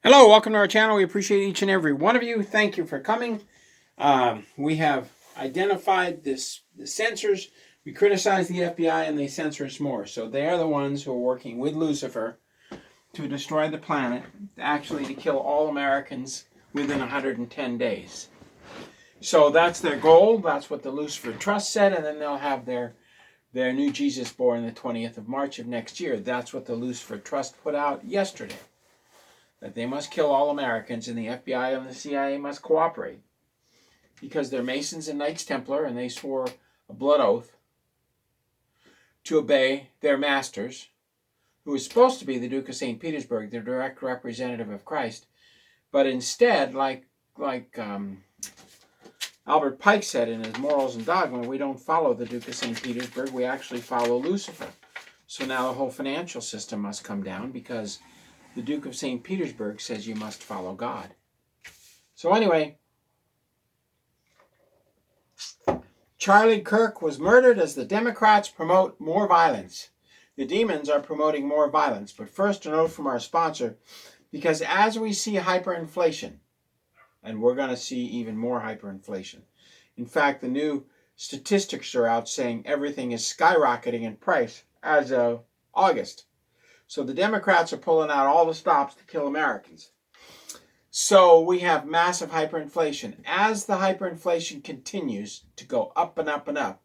Hello, welcome to our channel. We appreciate each and every one of you. Thank you for coming. We have identified the censors. We criticize the FBI and they censor us more. So they are the ones who are working with Lucifer to destroy the planet, actually to kill all Americans within 110 days. So that's their goal. That's what the Lucifer Trust said, and then they'll have their new Jesus born the 20th of March of next year. That's what the Lucifer Trust put out yesterday. That they must kill all Americans, and the FBI and the CIA must cooperate because they're Masons and Knights Templar, and they swore a blood oath to obey their masters, who is supposed to be the Duke of St. Petersburg, the direct representative of Christ. But instead, like Albert Pike said in his Morals and Dogma, we don't follow the Duke of St. Petersburg, we actually follow Lucifer. So now the whole financial system must come down because the Duke of St. Petersburg says you must follow God. So anyway, Charlie Kirk was murdered as the Democrats promote more violence. The demons are promoting more violence. But first, a note from our sponsor, because as we see hyperinflation, and we're going to see even more hyperinflation. In fact, the new statistics are out saying everything is skyrocketing in price as of August. So the Democrats are pulling out all the stops to kill Americans. So we have massive hyperinflation. As the hyperinflation continues to go up and up and up,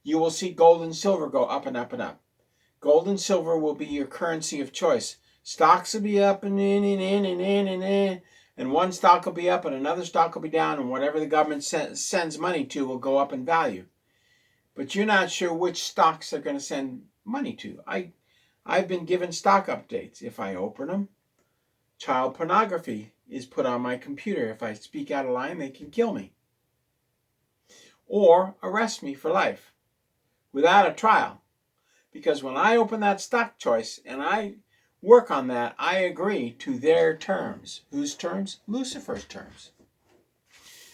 you will see gold and silver go up and up and up. Gold and silver will be your currency of choice. Stocks will be up and in, and one stock will be up and another stock will be down, and whatever the government sends money to will go up in value. But you're not sure which stocks they're going to send money to. I've been given stock updates. If I open them, child pornography is put on my computer. If I speak out of line, they can kill me. Or arrest me for life without a trial. Because when I open that stock choice and I work on that, I agree to their terms. Whose terms? Lucifer's terms.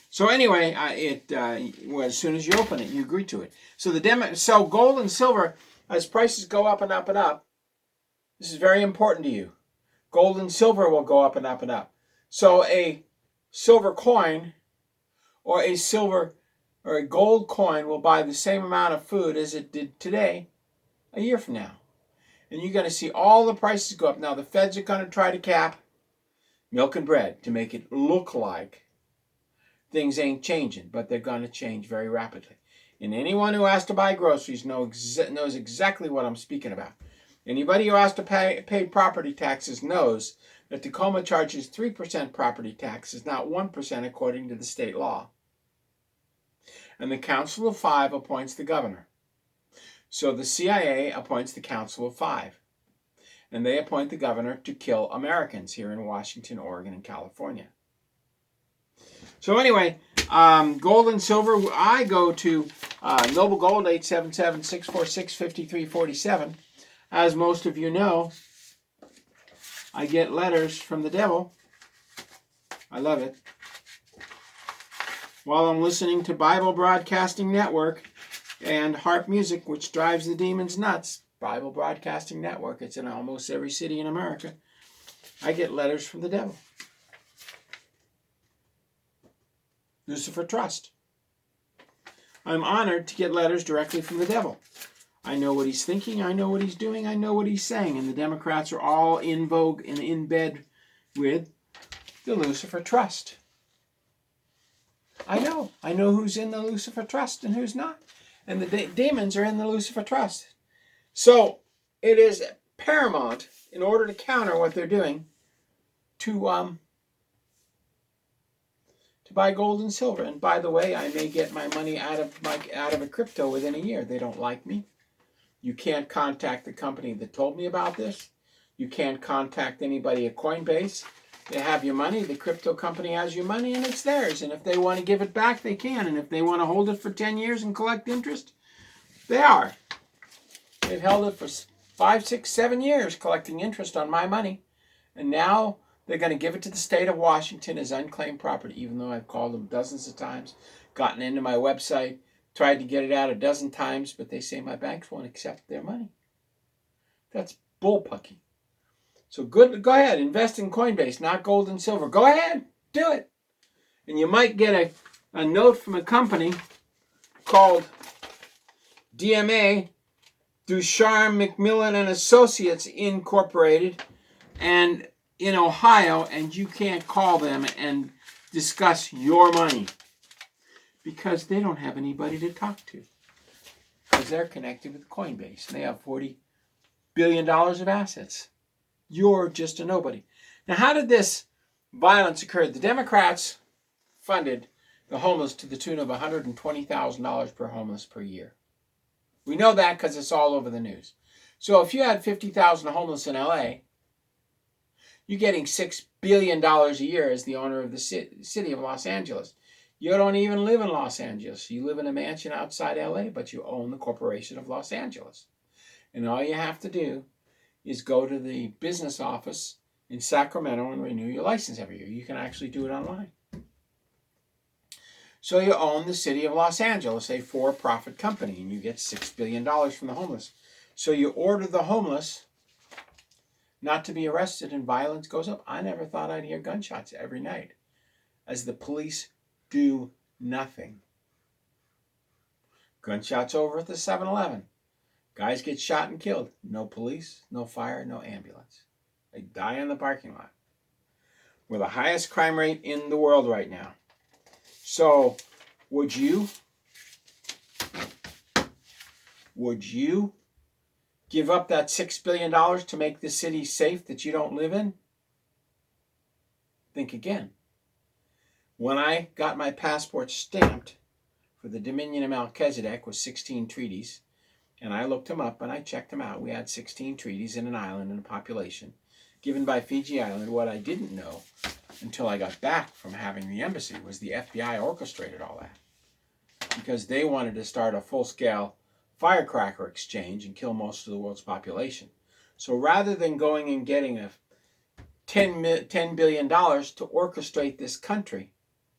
So anyway, as soon as you open it, you agree to it. So gold and silver, as prices go up and up and up, this is very important to you. Gold and silver will go up and up and up. So a silver coin or a gold coin will buy the same amount of food as it did today, a year from now. And you're going to see all the prices go up. Now the feds are going to try to cap milk and bread to make it look like things ain't changing, but they're going to change very rapidly. And anyone who has to buy groceries knows exactly what I'm speaking about. Anybody who has to pay property taxes knows that Tacoma charges 3% property taxes, not 1% according to the state law. And the Council of Five appoints the governor. So the CIA appoints the Council of Five. And they appoint the governor to kill Americans here in Washington, Oregon, and California. So anyway, gold and silver, I go to Noble Gold, 877-646-5347. As most of you know, I get letters from the devil. I love it. While I'm listening to Bible Broadcasting Network and harp music, which drives the demons nuts, Bible Broadcasting Network, it's in almost every city in America, I get letters from the devil. Lucifer Trust. I'm honored to get letters directly from the devil. I know what he's thinking, I know what he's doing, I know what he's saying, and the Democrats are all in vogue and in bed with the Lucifer Trust. I know who's in the Lucifer Trust and who's not, and the demons are in the Lucifer Trust. So it is paramount, in order to counter what they're doing, to buy gold and silver. And by the way, I may get my money out of a crypto within a year. They don't like me. You can't contact the company that told me about this. You can't contact anybody at Coinbase. They have your money. The crypto company has your money, and it's theirs. And if they want to give it back, they can. And if they want to hold it for 10 years and collect interest, they are. They've held it for 5, 6, 7 years collecting interest on my money. And now they're going to give it to the state of Washington as unclaimed property, even though I've called them dozens of times, gotten into my website, tried to get it out a dozen times, but they say my banks won't accept their money. That's bullpucky. So good, go ahead, invest in Coinbase, not gold and silver. Go ahead, do it. And you might get a note from a company called DMA, Ducharme Macmillan and Associates Incorporated, and in Ohio, and you can't call them and discuss your money because they don't have anybody to talk to because they're connected with Coinbase and they have $40 billion of assets. You're just a nobody. Now, how did this violence occur? The Democrats funded the homeless to the tune of $120,000 per homeless per year. We know that because it's all over the news. So if you had 50,000 homeless in LA, you're getting $6 billion a year as the owner of the city of Los Angeles. You don't even live in Los Angeles. You live in a mansion outside LA, but you own the corporation of Los Angeles. And all you have to do is go to the business office in Sacramento and renew your license every year. You can actually do it online. So you own the city of Los Angeles, a for-profit company, and you get $6 billion from the homeless. So you order the homeless not to be arrested and violence goes up. I never thought I'd hear gunshots every night as the police do nothing. Gunshots over at the 7-Eleven. Guys get shot and killed. No police, no fire, no ambulance. They die in the parking lot. We're the highest crime rate in the world right now. So, would you give up that $6 billion to make the city safe that you don't live in? Think again. When I got my passport stamped for the Dominion of Melchizedek with 16 treaties, and I looked them up and I checked them out. We had 16 treaties in an island and a population given by Fiji Island. What I didn't know until I got back from having the embassy was the FBI orchestrated all that because they wanted to start a full-scale firecracker exchange and kill most of the world's population. So rather than going and getting a $10 billion to orchestrate this country,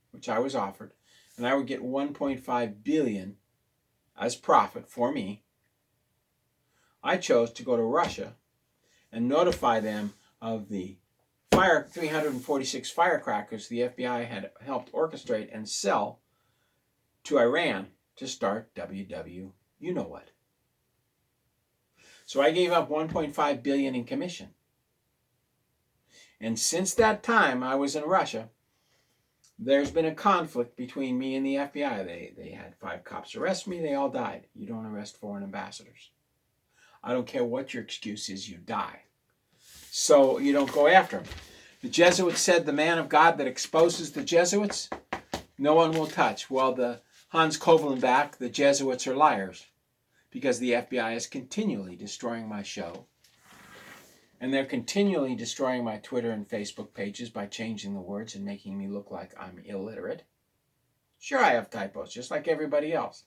which I was offered, and I would get $1.5 billion as profit for me, I chose to go to Russia and notify them of the 346 firecrackers the FBI had helped orchestrate and sell to Iran to start WW you-know-what. So I gave up $1.5 billion in commission. And since that time I was in Russia, there's been a conflict between me and the FBI. They had 5 cops arrest me. They all died. You don't arrest foreign ambassadors. I don't care what your excuse is, you die. So you don't go after them. The Jesuits said the man of God that exposes the Jesuits, no one will touch. Well, the Hans Kovelenbach, the Jesuits are liars because the FBI is continually destroying my show. And they're continually destroying my Twitter and Facebook pages by changing the words and making me look like I'm illiterate. Sure, I have typos, just like everybody else.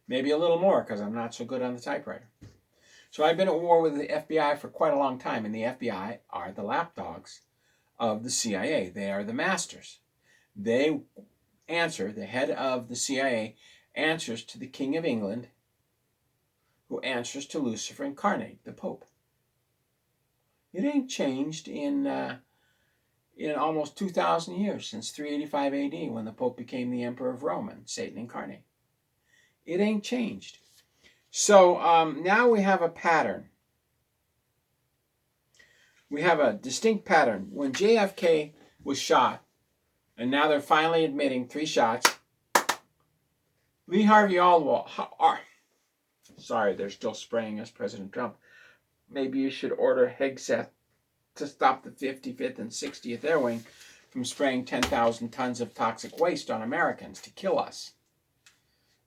Maybe a little more because I'm not so good on the typewriter. So I've been at war with the FBI for quite a long time, and the FBI are the lapdogs of the CIA. They are the masters. They answer, the head of the CIA answers to the King of England, who answers to Lucifer incarnate, the Pope. It ain't changed in almost 2,000 years, since 385 AD, when the Pope became the Emperor of Rome and Satan incarnate. It ain't changed. So now we have a pattern. We have a distinct pattern. When JFK was shot, and now they're finally admitting 3 shots, Lee Harvey Oswald, sorry, they're still spraying us, President Trump. Maybe you should order Hegseth to stop the 55th and 60th Air Wing from spraying 10,000 tons of toxic waste on Americans to kill us.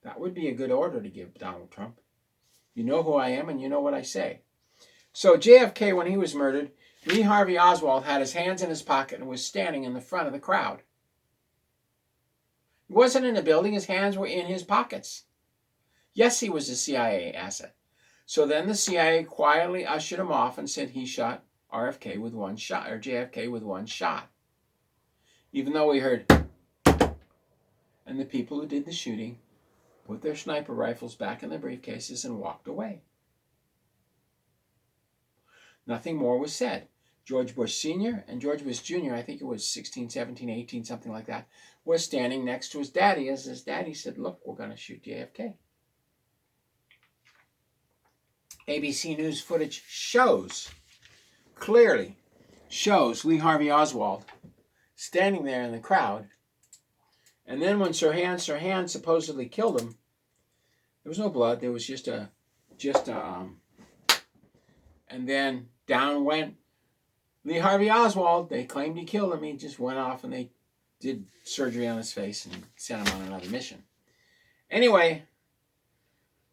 That would be a good order to give Donald Trump. You know who I am and you know what I say. So JFK, when he was murdered, Lee Harvey Oswald had his hands in his pocket and was standing in the front of the crowd. He wasn't in the building. His hands were in his pockets. Yes, he was a CIA asset. So then the CIA quietly ushered him off and said he shot RFK with 1 shot, or JFK with 1 shot. Even though we heard, and the people who did the shooting put their sniper rifles back in their briefcases and walked away. Nothing more was said. George Bush Sr. and George Bush Jr., I think it was 16, 17, 18, something like that, was standing next to his daddy as his daddy said, look, we're going to shoot JFK. ABC News footage clearly shows Lee Harvey Oswald standing there in the crowd. And then when Sirhan supposedly killed him, there was no blood. There was and then down went Lee Harvey Oswald. They claimed he killed him. He just went off and they did surgery on his face and sent him on another mission. Anyway,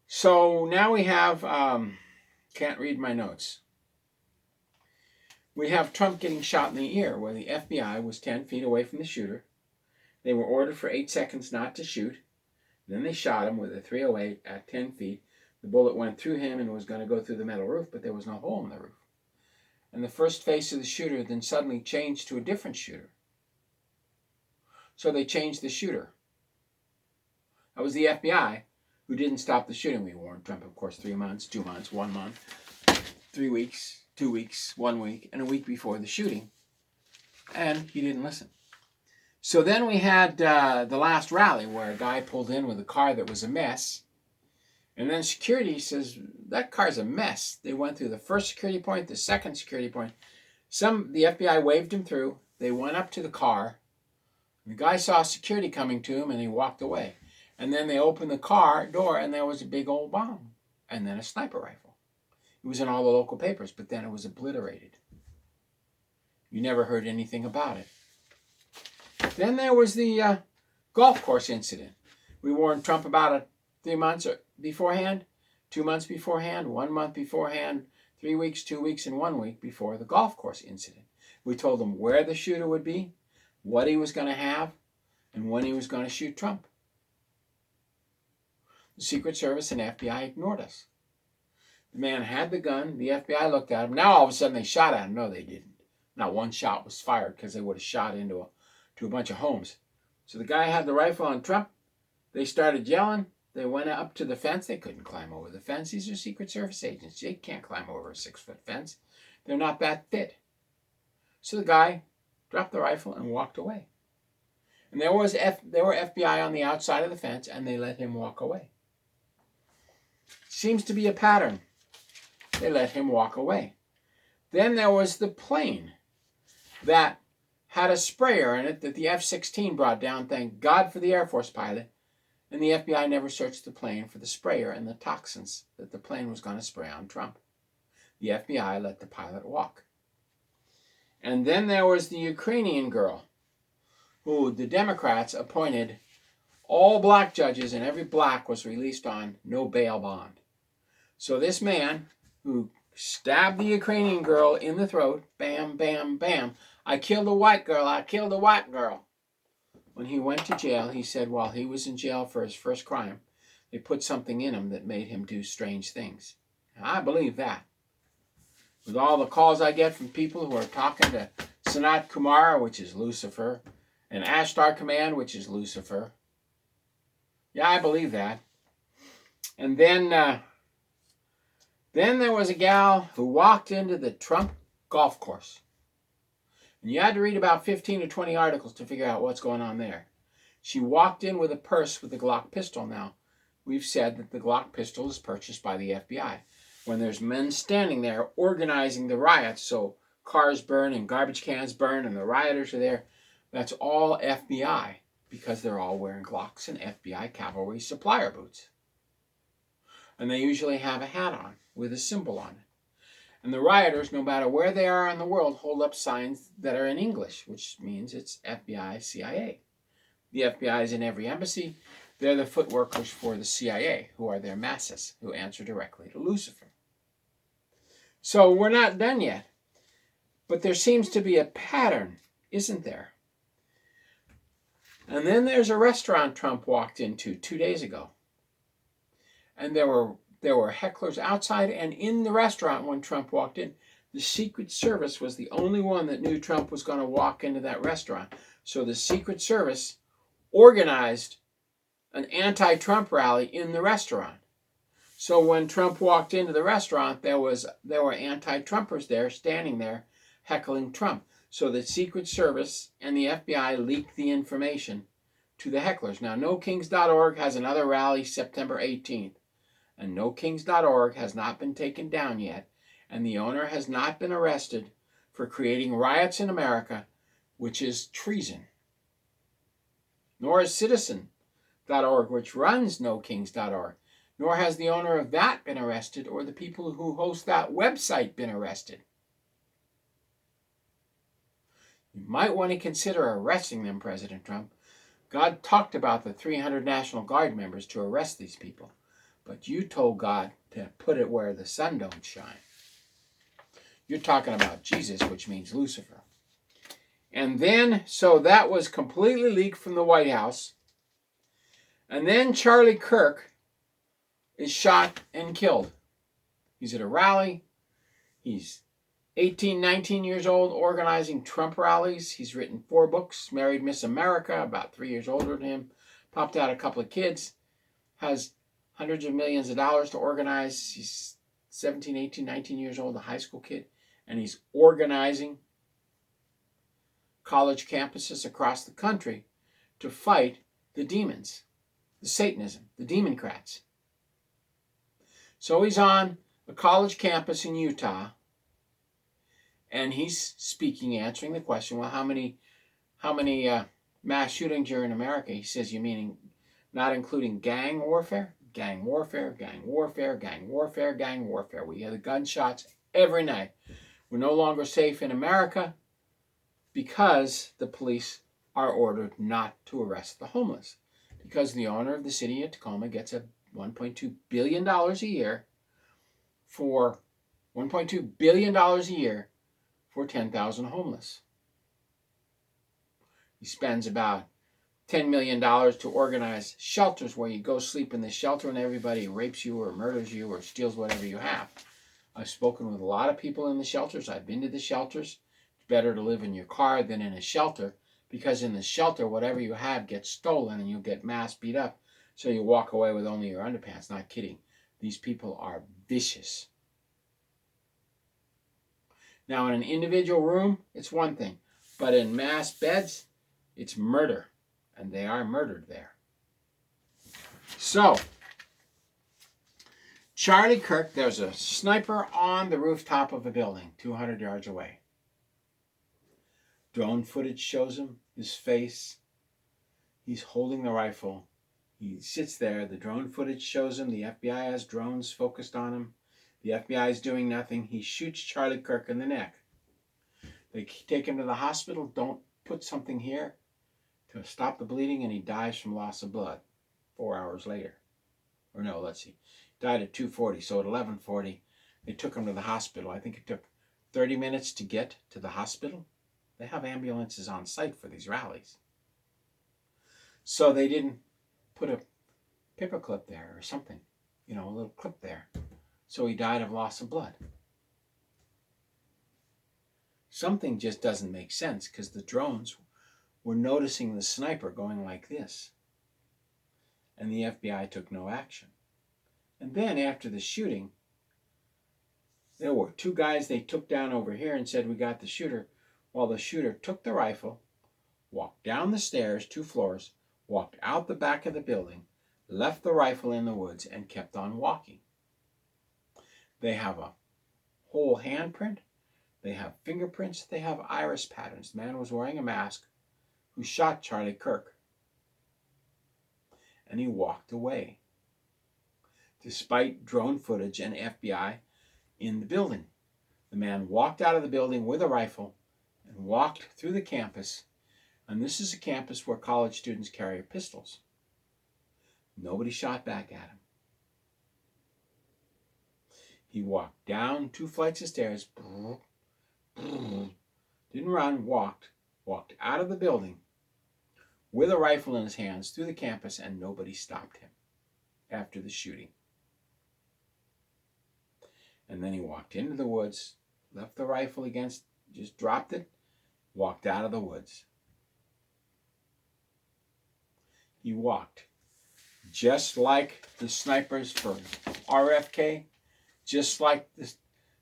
so now we have, can't read my notes. We have Trump getting shot in the ear where the FBI was 10 feet away from the shooter. They were ordered for 8 seconds not to shoot. Then they shot him with a .308 at 10 feet. The bullet went through him and was going to go through the metal roof, but there was no hole in the roof. And the first face of the shooter then suddenly changed to a different shooter. So they changed the shooter. That was the FBI who didn't stop the shooting. We warned Trump, of course, 3 months, 2 months, 1 month, 3 weeks, 2 weeks, 1 week, and a week before the shooting. And he didn't listen. So then we had the last rally where a guy pulled in with a car that was a mess. And then security says, that car's a mess. They went through the first security point, the second security point. The FBI waved him through. They went up to the car. The guy saw security coming to him and he walked away. And then they opened the car door and there was a big old bomb. And then a sniper rifle. It was in all the local papers, but then it was obliterated. You never heard anything about it. Then there was the golf course incident. We warned Trump about it 3 months beforehand, 2 months beforehand, 1 month beforehand, 3 weeks, 2 weeks, and 1 week before the golf course incident. We told him where the shooter would be, what he was going to have, and when he was going to shoot Trump. The Secret Service and FBI ignored us. The man had the gun. The FBI looked at him. Now all of a sudden they shot at him. No, they didn't. Not one shot was fired because they would have shot into a bunch of homes. So the guy had the rifle on Trump. They started yelling. They went up to the fence. They couldn't climb over the fence. These are Secret Service agents. They can't climb over a 6-foot fence. They're not that fit. So the guy dropped the rifle and walked away. And there were FBI on the outside of the fence, and they let him walk away. Seems to be a pattern. They let him walk away. Then there was the plane that had a sprayer in it that the F-16 brought down, thank God for the Air Force pilot, and the FBI never searched the plane for the sprayer and the toxins that the plane was going to spray on Trump. The FBI let the pilot walk. And then there was the Ukrainian girl who the Democrats appointed all black judges, and every black was released on no bail bond. So this man who stabbed the Ukrainian girl in the throat, bam, bam, bam, I killed a white girl, I killed a white girl. When he went to jail, he said while he was in jail for his first crime, they put something in him that made him do strange things. Now, I believe that. With all the calls I get from people who are talking to Sanat Kumar, which is Lucifer, and Ashtar Command, which is Lucifer. Yeah, I believe that. And then there was a gal who walked into the Trump golf course. And you had to read about 15 or 20 articles to figure out what's going on there. She walked in with a purse with a Glock pistol. Now, we've said that the Glock pistol is purchased by the FBI. When there's men standing there organizing the riots, so cars burn and garbage cans burn and the rioters are there, that's all FBI because they're all wearing Glocks and FBI cavalry supplier boots. And they usually have a hat on with a symbol on it. And the rioters, no matter where they are in the world, hold up signs that are in English, which means it's FBI, CIA. The FBI is in every embassy. They're the foot workers for the CIA, who are their masses, who answer directly to Lucifer. So we're not done yet. But there seems to be a pattern, isn't there? And then there's a restaurant Trump walked into 2 days ago. And there were hecklers outside and in the restaurant when Trump walked in. The Secret Service was the only one that knew Trump was going to walk into that restaurant. So the Secret Service organized an anti-Trump rally in the restaurant. So when Trump walked into the restaurant, there were anti-Trumpers there standing there heckling Trump. So the Secret Service and the FBI leaked the information to the hecklers. Now, NoKings.org has another rally September 18th. And NoKings.org has not been taken down yet. And the owner has not been arrested for creating riots in America, which is treason. Nor is Citizen.org, which runs NoKings.org. Nor has the owner of that been arrested, or the people who host that website been arrested. You might want to consider arresting them, President Trump. God talked about the 300 National Guard members to arrest these people. But you told God to put it where the sun don't shine. You're talking about Jesus, which means Lucifer. And then, so that was completely leaked from the White House. And then Charlie Kirk is shot and killed. He's at a rally. He's 18, 19 years old, organizing Trump rallies. He's written 4 books, married Miss America, about 3 years older than him, popped out a couple of kids, has hundreds of millions of dollars to organize. He's 17, 18, 19 years old, a high school kid, and he's organizing college campuses across the country to fight the demons, the Satanism, the Demoncrats. So he's on a college campus in Utah, and he's speaking, answering the question, well, how many mass shootings are in America? He says, you meaning not including gang warfare? Gang warfare, gang warfare, gang warfare, gang warfare. We hear the gunshots every night. We're no longer safe in America because the police are ordered not to arrest the homeless. Because the owner of the city of Tacoma gets a $1.2 billion a year for $1.2 billion a year for 10,000 homeless. He spends about $10 million to organize shelters where you go sleep in the shelter and everybody rapes you or murders you or steals whatever you have. I've spoken with a lot of people in the shelters. I've been to the shelters. It's better to live in your car than in a shelter, because in the shelter, whatever you have gets stolen and you'll get mass beat up. So you walk away with only your underpants. Not kidding. These people are vicious. Now, in an individual room, it's one thing. But in mass beds, it's murder. And they are murdered there. So, Charlie Kirk, there's a sniper on the rooftop of a building 200 yards away. Drone footage shows him, his face. He's holding the rifle. He sits there. The drone footage shows him. The FBI has drones focused on him. The FBI is doing nothing. He shoots Charlie Kirk in the neck. They take him to the hospital. Don't put something here to stop the bleeding, and he dies from loss of blood 4 hours later. Or no, let's see. Died at 2:40, so at 11:40, they took him to the hospital. I think it took 30 minutes to get to the hospital. They have ambulances on site for these rallies. So they didn't put a paperclip there or something, a little clip there. So he died of loss of blood. Something just doesn't make sense, because the drones were noticing the sniper going like this. And the FBI took no action. And then after the shooting, there were 2 guys they took down over here and said, we got the shooter. While the shooter took the rifle, walked down the stairs 2 floors, walked out the back of the building, left the rifle in the woods, and kept on walking. They have a whole handprint. They have fingerprints. They have iris patterns. The man was wearing a mask who shot Charlie Kirk. And he walked away, despite drone footage and FBI in the building. The man walked out of the building with a rifle and walked through the campus. And this is a campus where college students carry pistols. Nobody shot back at him. He walked down 2 flights of stairs, didn't run, walked out of the building with a rifle in his hands through the campus, and nobody stopped him after the shooting. And then he walked into the woods, left the rifle against, just dropped it, walked out of the woods. He walked just like the snipers for RFK, just like the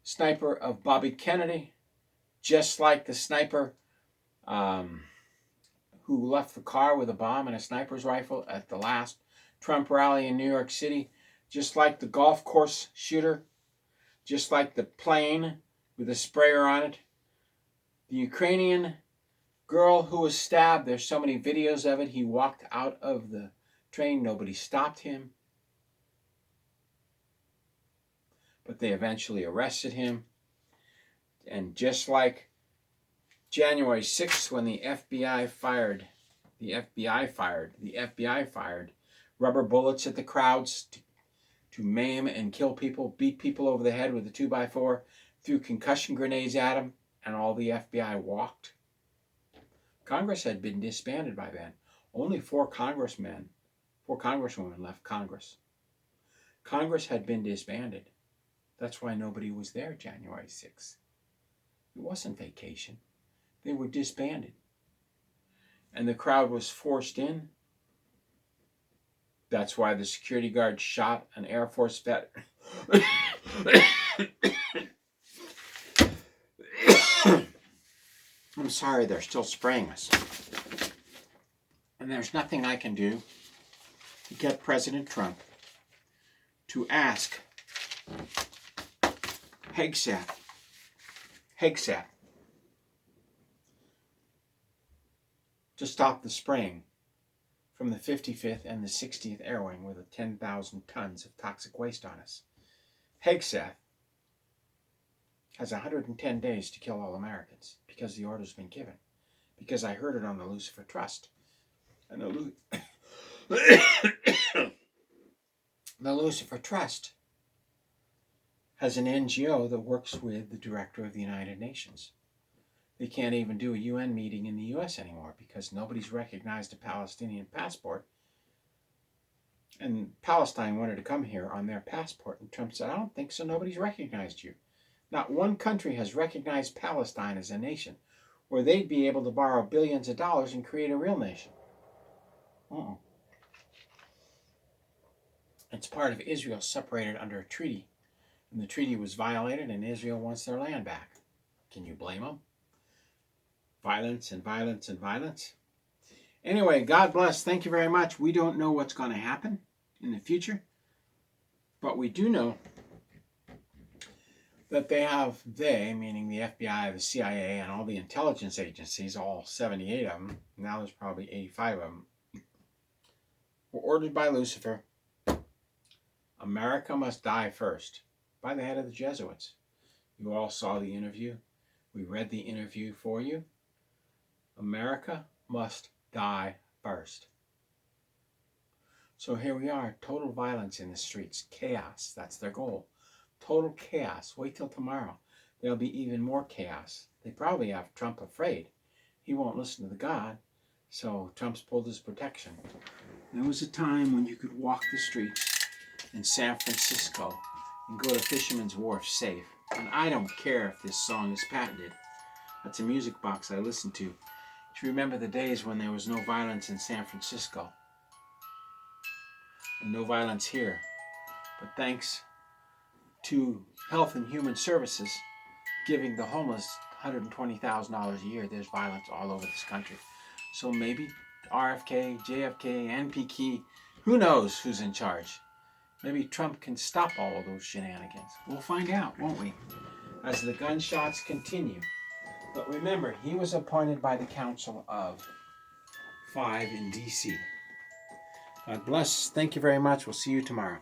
sniper of Bobby Kennedy, just like the sniper who left the car with a bomb and a sniper's rifle at the last Trump rally in New York City, just like the golf course shooter, just like the plane with a sprayer on it, the Ukrainian girl who was stabbed. There's so many videos of it. He walked out of the train. Nobody stopped him. But they eventually arrested him. And just like January 6th, when the FBI fired rubber bullets at the crowds to maim and kill people, beat people over the head with a 2x4, threw concussion grenades at them, and all the FBI walked. Congress had been disbanded by then. Only 4 congresswomen left Congress. Congress had been disbanded. That's why nobody was there January 6th. It wasn't vacation. They were disbanded. And the crowd was forced in. That's why the security guard shot an Air Force vet. I'm sorry, they're still spraying us. And there's nothing I can do to get President Trump to ask Hegseth to stop the spraying from the 55th and the 60th Air Wing with 10,000 tons of toxic waste on us. Hegseth has 110 days to kill all Americans because the order's been given. Because I heard it on the Lucifer Trust. And the Lucifer Trust has an NGO that works with the director of the United Nations. They can't even do a UN meeting in the U.S. anymore because nobody's recognized a Palestinian passport. And Palestine wanted to come here on their passport, and Trump said, I don't think so, nobody's recognized you. Not one country has recognized Palestine as a nation, where they'd be able to borrow billions of dollars and create a real nation. It's part of Israel separated under a treaty. And the treaty was violated, and Israel wants their land back. Can you blame them? Violence and violence and violence. Anyway, God bless. Thank you very much. We don't know what's going to happen in the future, but we do know that they, meaning the FBI, the CIA, and all the intelligence agencies, all 78 of them, now there's probably 85 of them, were ordered by Lucifer. America must die first, by the head of the Jesuits. You all saw the interview. We read the interview for you. America must die first. So here we are, total violence in the streets, chaos, that's their goal. Total chaos. Wait till tomorrow. There'll be even more chaos. They probably have Trump afraid. He won't listen to the God, so Trump's pulled his protection. There was a time when you could walk the streets in San Francisco and go to Fisherman's Wharf safe. And I don't care if this song is patented. That's a music box I listen to. To remember the days when there was no violence in San Francisco. And no violence here. But thanks to Health and Human Services giving the homeless $120,000 a year, there's violence all over this country. So maybe RFK, JFK, NPK, who knows who's in charge? Maybe Trump can stop all of those shenanigans. We'll find out, won't we? As the gunshots continue. But remember, he was appointed by the Council of 5 in D.C. God bless. Thank you very much. We'll see you tomorrow.